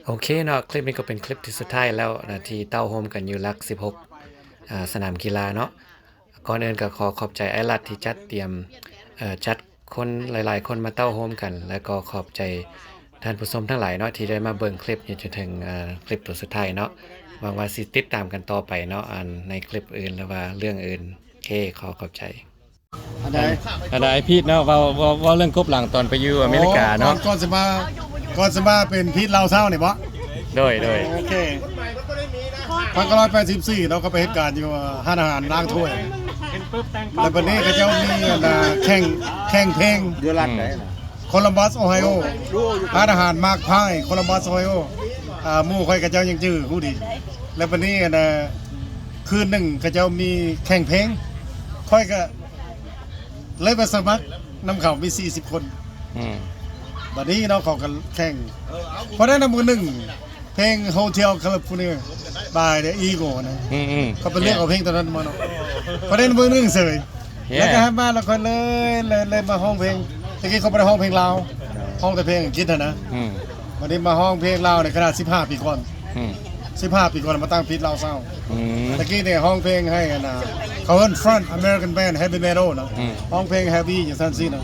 โอเคเนาะคลิปนี้ก็เป็นคลิปที่สุดท้ายแล้วนะที่เต้าโฮมกันอยู่หลัก16สนามกีฬาเนาะก่อนอื่นก็ขอขอบใจไอ้รัฐที่จัดเตรียมจัดคนหลายๆคนมาเต้าโฮมกันแล้วก็ขอบใจท่านผู้ชมทั้งหลายเนาะที่ได้มาเบิ่งคลิปนี้จนถึงคลิปตัวสุดท้ายเนาะหวังว่าสิติดตามกันต่อไปเนาะในคลิปอื่นหรือว่าเรื่องอื่นโอเคขอขอบใจอันใดพีดเนาะว่าเรื่องกบหลังตอนไปอยู่อเมริกาเนาะก่อนจะมาเป็นพีทลาวเศร้าเนี่ยบ่โดยโอเค1984เราก็ไปเหตุการณ์อยู่ห้านอาหารล้างถ้วยแล้ววันนี้ก็เจ้ามีแข่งเพลงอยู่รัฐไหนโคลัมบัสโอไฮโอร้านอาหารมากพายโคลัมบัสโอไฮโอหมู่ค่อยกับเจ้ายังจื้อผู้ดีแล้ววันนี้คืนหนึ่งกับเจ้ามีแข่งเพลงค่อยก็เลยไปสมัครนำเขามี40คนบัดนี้เราขอกันแข่งเพราะได้นำมือหนึ่งเพลง Hotel California by the Eagle นะเขาเป็นเรื่องของเพลงตอนนั้นมาเนาะเพราะได้นำมือหนึ่งเสยแล้วก็ให้มาแล้วคนเลยมาห้องเพลงตะกี้เขาไปห้องเพลงลาวห้องแต่เพลงอังกฤษนะวันนี้มาห้องเพลงลาวในขนาด15 ปีก่อน15 ปีก่อนมาตั้งพีทลาวเศร้าตะกี้เนี่ยห้องเพลงให้กันนะเขาเอิ้น Front American Band Heavy Metal นะห้องเพลง Heavy อย่างสั้นสินะ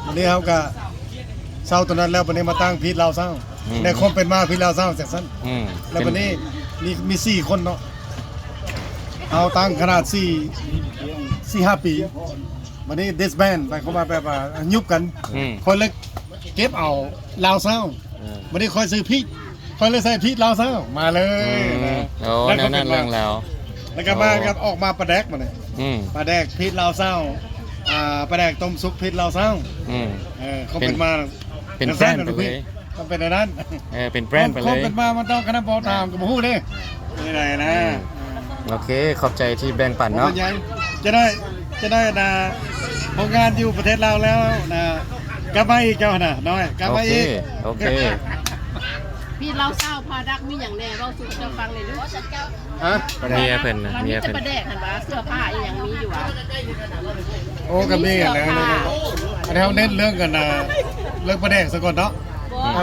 วันนี้เขาก็เศร้าตอนนั้นแล้ววันนี้มาตั้งพีทลาวเศร้าในคมเป็นมาพีทลาวเศร้าจากสั้นแล้ววันนี้มี4 คนเนาะเอาตั้งขนาด4-5 ปีวันนี้ disband ไปเข้ามาแบบว่ายุบกันคนเล็กเก็บเอาลาวเศร้าวันนี้คอยซื้อพีทคอยเลยใส่พีทลาวเศร้ามาเลยโอ้นั่นเรื่องแล้วก็มาครับออกมาปลาแดกมาเลยปลาแดกพีทลาวเศร้าปลาแดกต้มซุปพีทลาวเศร้าเขาเป็นมาเป็นแบรนด์ไปเลยต้องเป็นนั้นเป็นแบรนด์ไปเลยเขาเป็นมามันต้องคณะบอลตามกับผู้ดินี่ไงนะโอเคขอบใจที่แบ่งปันเนาะจะได้นะผลงานอยู่ประเทศเราแล้วนะกลับมาอีกเจ้าน่ะน้อยกลับมาอีกโอเคพี่เราเศร้าพาดักมีอย่างแน่เราสู่จะฟังเลยด้วยเมียเพิ่นเมียจะประแดกหันว่าเสื้อผ้าอย่างมีอยู่อ่ะโอ้กับมีกันแล้วอันนี้เขาเน้นเรื่องกันนะเรื่องประแดกซะก่อนเนาะ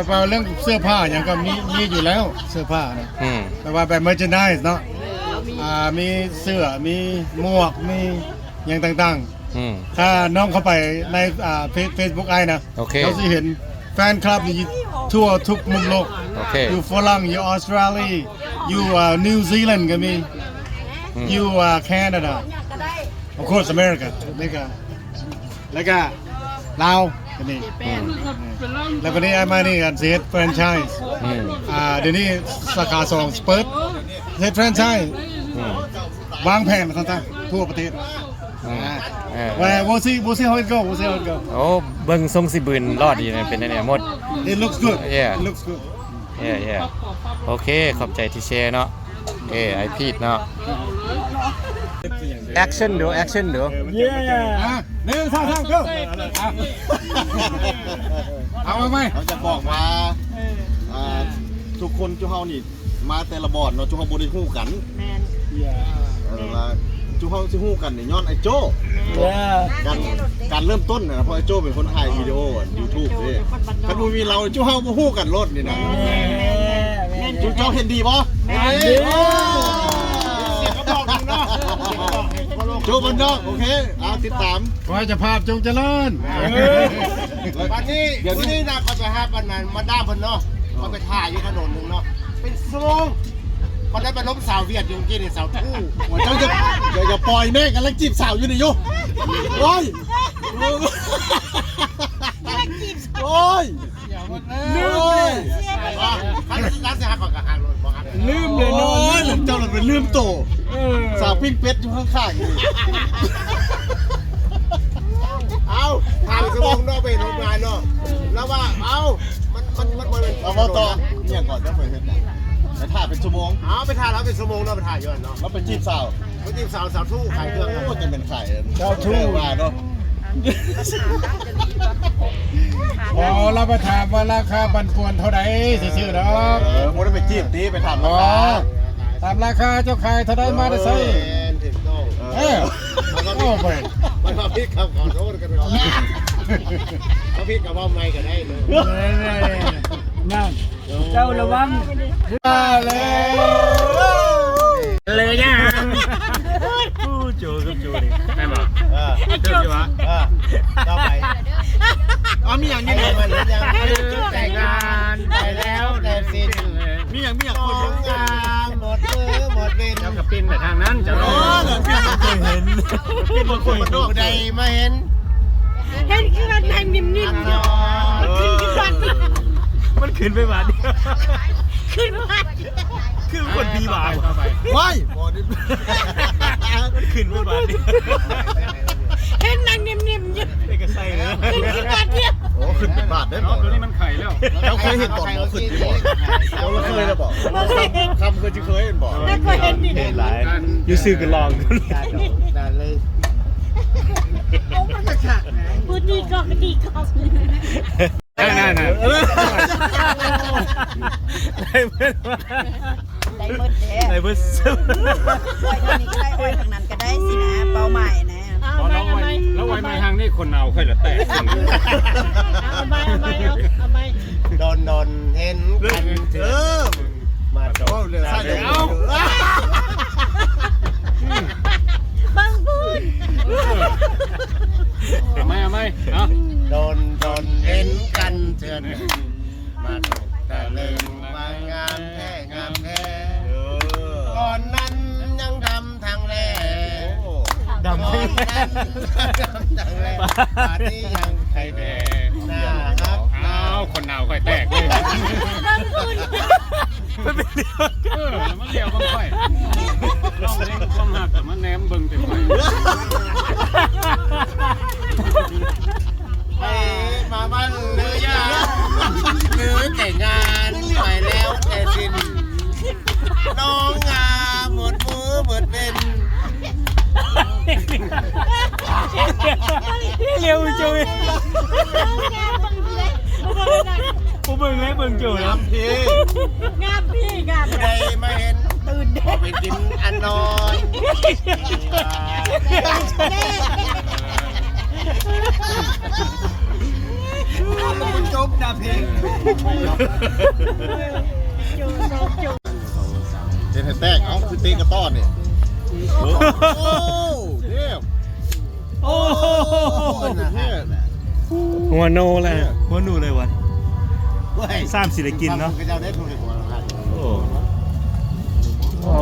ไปเรื่องเสื้อผ้าอย่างก็มีอยู่แล้วเสื้อผ้านะแต่ว่าแบบ merchandise เนาะมีเสื้อมีหมวกมีอย่างต่างๆถ้าน้องเข้าไปในFacebook ไอ้นะเขาจะเห็นแฟนคลับอยู่ทั่วทุกมุมโลกอยู่ฝรั่งอยู่ออสเตรเลียอยู่นิวซีแลนด์ก็มีอยู่แคนาดา of course America แล้วก็ลาวก็มีแล้ววันนี้ไอ้มานี่กันเซตแฟรนไชส์เดี๋ยวนี้สาขา2สเปิร์ตเซตแฟรนไชส์วางแผนมาทั้งทั่วประเทศwe'll see how it go โอ้เบิ่งทรงสิบืนรอดดีนะเป็นเนี่ยหมด it looks good yeah it looks good yeah โอเคขอบใจที่แชร์เนาะไอพีดเนาะ action ดู yeah 1 2 3 go เอาไหมเขาจะบอกว่าทุกคนจุเฮานี่มาแต่ละบอดเนาะจุเฮาบ่ได้ฮู้กันแม่นจุเฮาสิฮู้กันนี่ย้อนไอ้โจ้การเริ่มต้นน่ะเพราะไอ้โจ้เป็นคนถ่ายวิดีโอ YouTube เด้คันบ่มีเราจุเฮาบ่ฮู้กันรถนี่นะจุเจ้าเห็นดีบ่เสียงก็บอกนึงเนาะโจ้บันดอกโอเคติดตามขอให้เจ้าภาพจงเจริญวันนี้เดี๋ยวนี้นะเขาจะหาวันนั้นมาด้าเพิ่นเนาะเขาไปถ่ายอยู่ถนนนึงเนาะเป็นชั่วโมงมันได้ไปล้มสาวเวียดอยู่กินในสาวทู่เจ้าจะปล่อยแม่กันแล้วจีบสาวอยู่นี่อยู่โอ้ยโอ้ยลืมเลยร้านเสียหายก่อนกับหางรถบอกครับลืมเลยน้อยเจ้าเราเป็นลืมโตสาวปิ้งเป็ดอยู่ข้างๆอยู่เอาทางสมองนอกไปโรงงานเนาะแล้วว่าเอามันเป็นเอาต่อเนี่ยก่อนจะไปเห็นไปถ่ายเป็นชั่วโมงไปถ่ายแล้วเป็นชั่วโมงเนาะไปถ่ายเยอะเนาะแล้วไปจีบสาวสาวทู่ขายเครื่องโอ้จะเป็นขายสาวทู่มาเนาะอ๋อเราไปถามว่าราคาบันควรเท่าไหร่ซื่อๆเนาะไม่ได้ไปจีบตีไปถามราคาถามราคาเจ้าขายเท่าไหร่มาได้ใส่เอาไปมาพี่ขับขอโทษกันเขาพี่กับว่าไม่ก็ได้เลย นั่นเจ้าระวัง มาแล้ว เลยย่างผู้โจกับโจนี่แม่บอกเจ้าวะ ต่อไปมีอย่างนี้มันยังแต่งงานไปแล้วแต่สิ้นมีอย่างคนงานหมดมือหมดเวร เจ้ากับปินไปทางนั้นเจ้า อ๋อเหรอพี่เคยเห็นพี่บางคนมันใดมาเห็น เห็นคือมันนั่งนิ่มๆอยู่ขึ้นขึ้นวัด มันขึ้นไปบาดเดียว ขึ้นวัด คือคนพีบาด ว้ายบอดิ มันขึ้นไปบาดเดียว เห็นนั่งนิ่มๆอยู่ ไอ้กระไซเลย ขึ้นขึ้นวัดเนี่ย โอ้ขึ้นเป็นบาทได้บ น้ อ องตัวนี้มันไข่แล้ว เจ้าเคยเห็นตอนหมอขึ้นที่บอกเจ้าเคยจะบอกคำเคยจะเคยเห็นบอก แล้วก็เห็นนี่ เห็นหลายยูซื้อกันลอง นั่นเลย พูดดีก็ดีก็ นั่น ได้หมดเด้ ไอ้เบิร์ส อ้อยทางนี้ก็ได้อ้อยทางนั้นก็ได้สินะเป้าหมายนะ เอาไปเอาไป แล้วไว้ไม้ทางนี่คนเอาค่อยละแตก เอาไปเอาไป โดนเห็นกันมาโอ้เรือใส่เอา บังพูด เอาไหมเนาะ โดนเห็นกันเชิญมาแต่เล่นมางามแท้งามแท้ก่อนนั้นยังดำทางแรก ดำ ก่อนนั้นดำทางแรกป่านนี้ยังไข่แดงหน้าครับ เอาคนเอาค่อยแตกเลยมันเป็นเดียวมันเดียวบ้างค่อยเราเล่นความหักแต่มันแนมเบิ่งเต็มไป ไปมาบ้านเรือยาหรือแต่งงานไปแล้วแต่สิ้นน้องงาหมดมือหมดเป็น เร็วจุยผมเบิ่งแล้วเบิ่งจุย งามพี่ งามพี่งาม ผู้ใดมาเห็นตื่นออกไปกินอันนอนมันจบนะเพลงเจนแตกเอาคือตีกระต้อนเนี่ยโอ้เทพ โอ้โห เทพ หัวโนแหละ หัวหนูเลยวะ สามสิได้กินเนาะ ก็จะได้ทุนหัวละ โอ้โอ้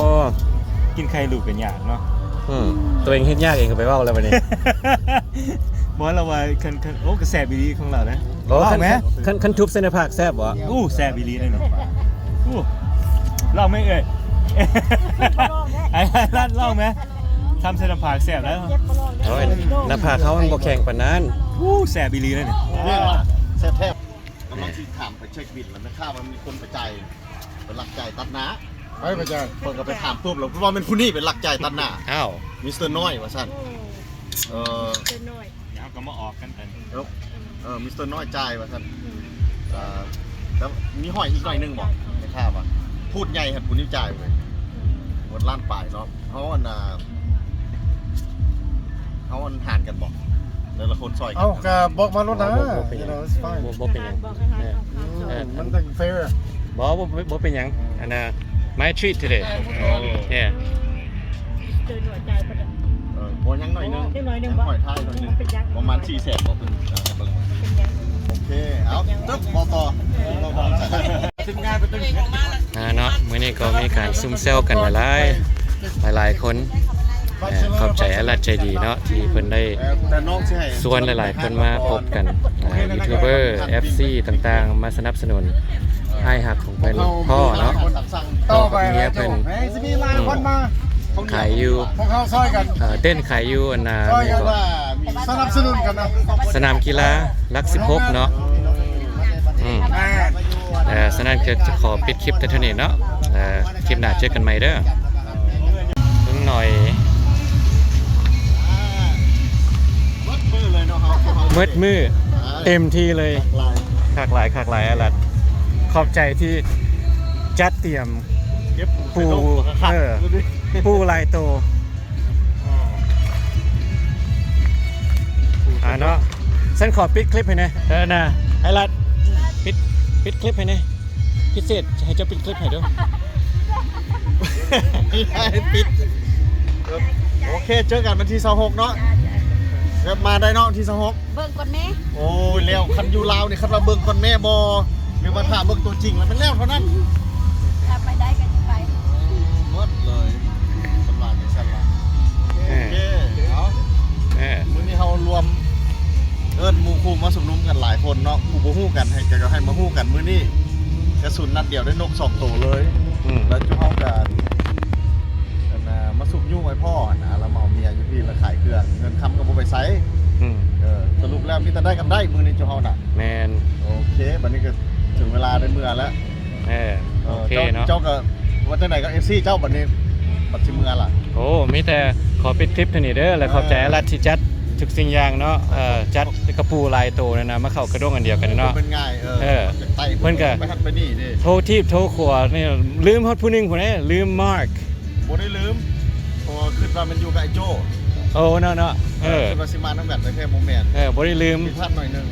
กินไข่ลูกเป็นอย่างเนาะ ตัวเองเฮ็ดยากเองก็ไปเว้าแล้วบัดนี้ บอกเราว่าคันโอ้กระแสบิลีของเรานะ โอ้ ลองไหม คันทุบเส้นผักแซ่บบ่ อู้แสบบิลีเลยเนาะอู้ลองไหมเอ่ยไอ้ร้านลองไหมทำเส้นผักแสบแล้ว โอ้ยหน้าผากเขามันบ่แข็งปานนั้น อู้แสบบิลีเลยเนี่ย นี่แซ่บแทบกำลังที่ถามไปเช็คบินแล้วนะข้าวมันมีคนไปจ่ายเป็นหลักจ่ายตัดหนาไปไปจ่ายคนก็ไปถามปุ๊บแล้วว่าเป็นผู้นี่เป็นหลักจ่ายตัดหนา อ้าว มิสเตอร์น้อยว่าสั้นเออ เดี๋ยวก็มาออกกันกัน มิสเตอร์น้อยจ่ายว่าสั้นแล้วมีหอยอีกหน่อยนึงบอกไม่ทราบว่าพูดใหญ่ครับผู้นี้จ่ายเลยหมดล้านปลายเนาะเขาหารกันบอกแต่ละคนซอยกั เอากะบอกมาแล้วนะ บ่เป็นหยังบ่เป็นหยังมันต้อง fair บ่เป็นหยังอันน่ะ my treat today yeah ตื่นหัวใจประดับ โอ้ยังหน่อยนึง ได้หน่อยนึง หอยท้ายหน่อยนึงประมาณ400,000บอกเป็นโอเคเอาตึ๊บบอกต่อถึงงานไปตึ้ง เนาะมื้อนี้ก็มีการซุ่มเซลกันหลายคนขอบใจอลัดใจดีเนาะที่เพิ่นได้ แต่น้องใช่ ส่วนหลายๆคนมาพบกันยูทูบเบอร์ FC ต่างๆ มาสนับสนุนให้หักของเพิ่นพ่อเนาะ ต่อไป เมีย นะ เพิ่น จะมีหลายคนมา ขายอยู่ พวกเขาซอยกัน เต้นขายอยู่อันน่ะ ซอย นี่ กัน ก็ ว่าสนับสนุนกันนะ สนามกีฬาหลัก16เนาะฉะนั้นก็จะขอปิดคลิปแต่เท่านี้เนาะคลิปหน้าเจอกันใหม่เด้อถึงหน่อยมืดมือเต็มที่เลยขากหลายอลัดขอบใจที่จัดเตรียมปูปูลายโตเนาะฉันขอปิดคลิปให้นะนะไอรัดปิดคลิปให้นะ พิเศษให้เจ้าปิดคลิปให้เด้อ ให้ปิดโอเคเจอกันวันที่26เนาะก็มาได้เนาะที่26 เบิ่งก่อนแม่ โอ้ยแล้วคันอยู่ลาวนี่คันว่าเบิ่งก่อนแม่บ่หรือว่าถ้าเบิ่งตัวจริงแล้วมันแล้วเท่านั้น ถ้าไปได้ก็จะไป หมดเลยสำหรับในชั้นละโอเคเอา มื้อนี้เรารวมเอิ้นหมู่คู่มาสมนุมกันหลายคนเนาะผู้บ่ฮู้กันให้ก็ให้มาฮู้กันมื้อนี้กระสุนนัดเดียวได้นก2ตัวเลย แล้วจุเฮากันมาสุบยุ่งไว้พ่อนะแล้วเมาเมียอยู่พี่แล้วขายเครื่องเงินคำก็บ่ไปไสสรุปแล้วมีแต่ได้กันได้มื้อนี้จุเฮาน่ะ แมน โอเคบัดนี้ก็ถึงเวลาได้เมื่อแล้ว โอเคเนาะ เจ้าก็ว่าจังไดก็ FC เจ้าบัดนี้บัดสิเมื่อล่ะ โอ้มีแต่ขอปิดคลิปเท่านี้เด้อแล้วขอบใจรัฐที่จัดทุกสิ่งอย่างเนาะจัดกระปูลายโตนะมาเข้ากระด้งอันเดียวกันเนาะ เป็นง่ายไต่ เพิ่นก็ ไปหัดไปนี่ดิ โทรทีบโทรขวดนี่ลืมฮอดผู้หนึงพุ่นเด้ลืมมาร์ค บ่ได้ลืมเพราะว่าคิดว่ามันอยู่กับไอ้โจ้ โอ้เนาะคิดว่าสิมานํกันแต่แค่โมเมนต์ บ่ได้ลืม ผิดพลาดหน่อยหนึง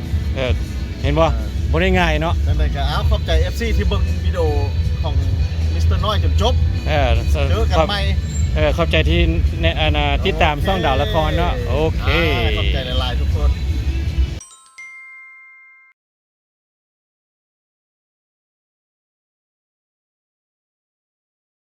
เห็นบ่บ่ได้ง่ายเนาะ จังไดก็ขอบใจ FC ที่เบิ่งวิดีโอของมิสเตอร์น้อยจนจบเจอกันใหม่ ขอบใจที่ติดตามช่องดาวละครเนาะโอเค ขอบใจหลายๆทุก